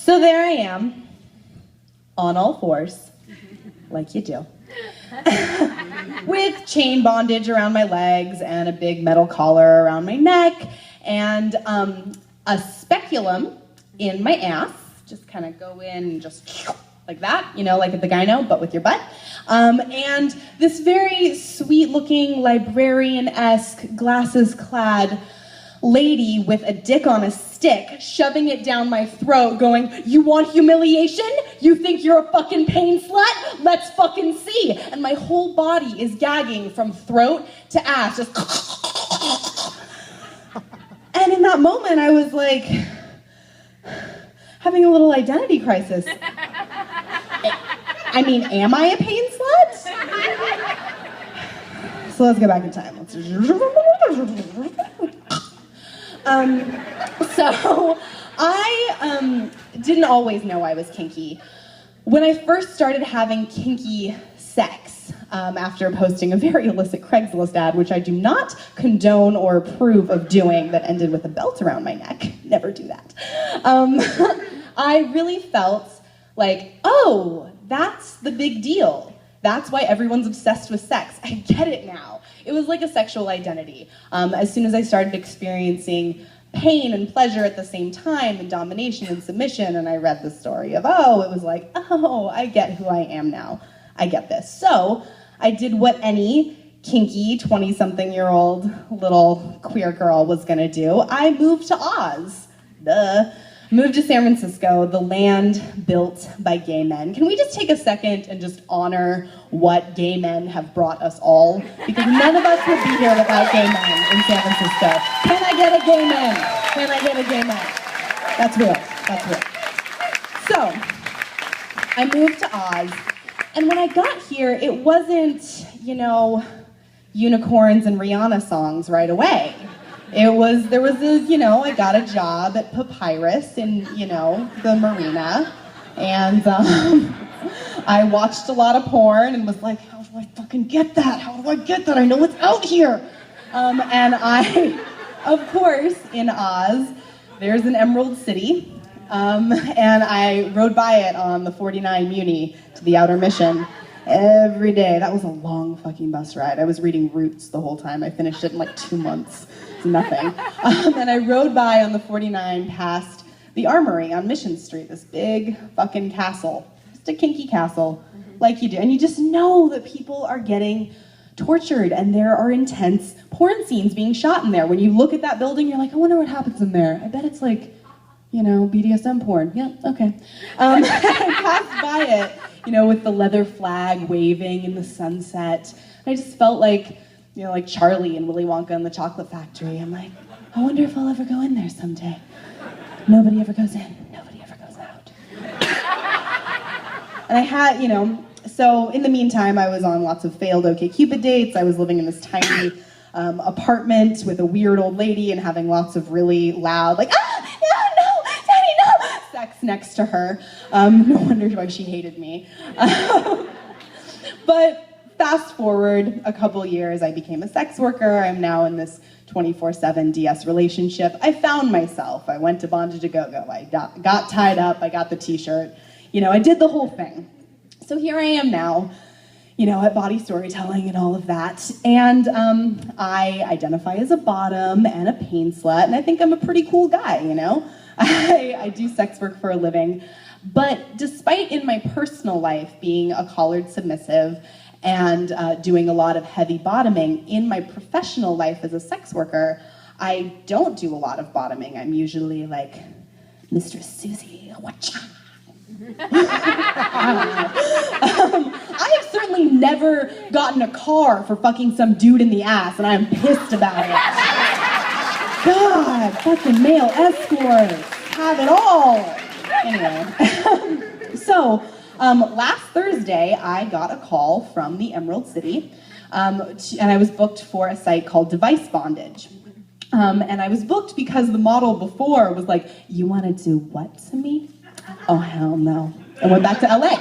So there I am, on all fours, like you do, with chain bondage around my legs and a big metal collar around my neck, and a speculum in my ass. Just kind of go in and just like that, you know, like at the gyno, but with your butt. And this very sweet-looking, librarian-esque, glasses-clad lady with a dick on a stick, shoving it down my throat, going, "You want humiliation? You think you're a fucking pain slut? Let's fucking see." And my whole body is gagging from throat to ass, just. And in that moment, I was like, having a little identity crisis. I mean, am I a pain slut? So let's go back in time. So I didn't always know I was kinky. When I first started having kinky sex, after posting a very illicit Craigslist ad, which I do not condone or approve of doing, that ended with a belt around my neck. Never do that. I really felt like, oh, that's the big deal. That's why everyone's obsessed with sex. I get it now. It was like a sexual identity. As soon as I started experiencing pain and pleasure at the same time, and domination and submission, and I read the story of, oh, it was like, oh, I get who I am now. I get this. So I did what any kinky 20-something-year-old little queer girl was gonna do. I moved to Oz. Duh. Moved to San Francisco, the land built by gay men. Can we just take a second and just honor what gay men have brought us all? Because none of us would be here without gay men in San Francisco. Can I get a gay man? Can I get a gay man? That's real. That's real. So, I moved to Oz, and when I got here, it wasn't, you know, unicorns and Rihanna songs right away. There was a, you know, I got a job at Papyrus in, you know, the marina, and I watched a lot of porn and was like, how do I fucking get that? How do I get that? I know it's out here. And I, of course, in Oz, there's an Emerald City, and I rode by it on the 49 Muni to the Outer Mission every day. That was a long fucking bus ride. I was reading Roots the whole time. I finished it in like 2 months. It's nothing. And I rode by on the 49 past the Armory on Mission Street, this big fucking castle. Just a kinky castle, like you do. And you just know that people are getting tortured, and there are intense porn scenes being shot in there. When you look at that building, you're like, I wonder what happens in there. I bet it's like, you know, BDSM porn. Yeah, okay. I passed by it, you know, with the leather flag waving in the sunset. I just felt like, you know, like Charlie and Willy Wonka and the Chocolate Factory. I'm like, I wonder if I'll ever go in there someday. Nobody ever goes in. Nobody ever goes out. And I had, you know, so in the meantime, I was on lots of failed OkCupid dates. I was living in this tiny apartment with a weird old lady and having lots of really loud, like, no, Daddy, no, sex next to her. No wonder why she hated me. But fast forward a couple years, I became a sex worker. I'm now in this 24/7 DS relationship. I found myself. I went to Bondage A Go-Go. I got tied up. I got the t-shirt. You know, I did the whole thing. So here I am now, you know, at Bawdy Storytelling and all of that. And I identify as a bottom and a pain slut, and I think I'm a pretty cool guy, you know? I do sex work for a living. But despite in my personal life being a collared submissive and doing a lot of heavy bottoming, in my professional life as a sex worker, I don't do a lot of bottoming. I'm usually like, Mistress Siouxsie, whatcha? I have certainly never gotten a car for fucking some dude in the ass, and I'm pissed about it. God, fucking male escorts have it all. Anyway, so last Thursday, I got a call from the Emerald City, and I was booked for a site called Device Bondage. And I was booked because the model before was like, you want to do what to me? Oh, hell no. I went back to LA.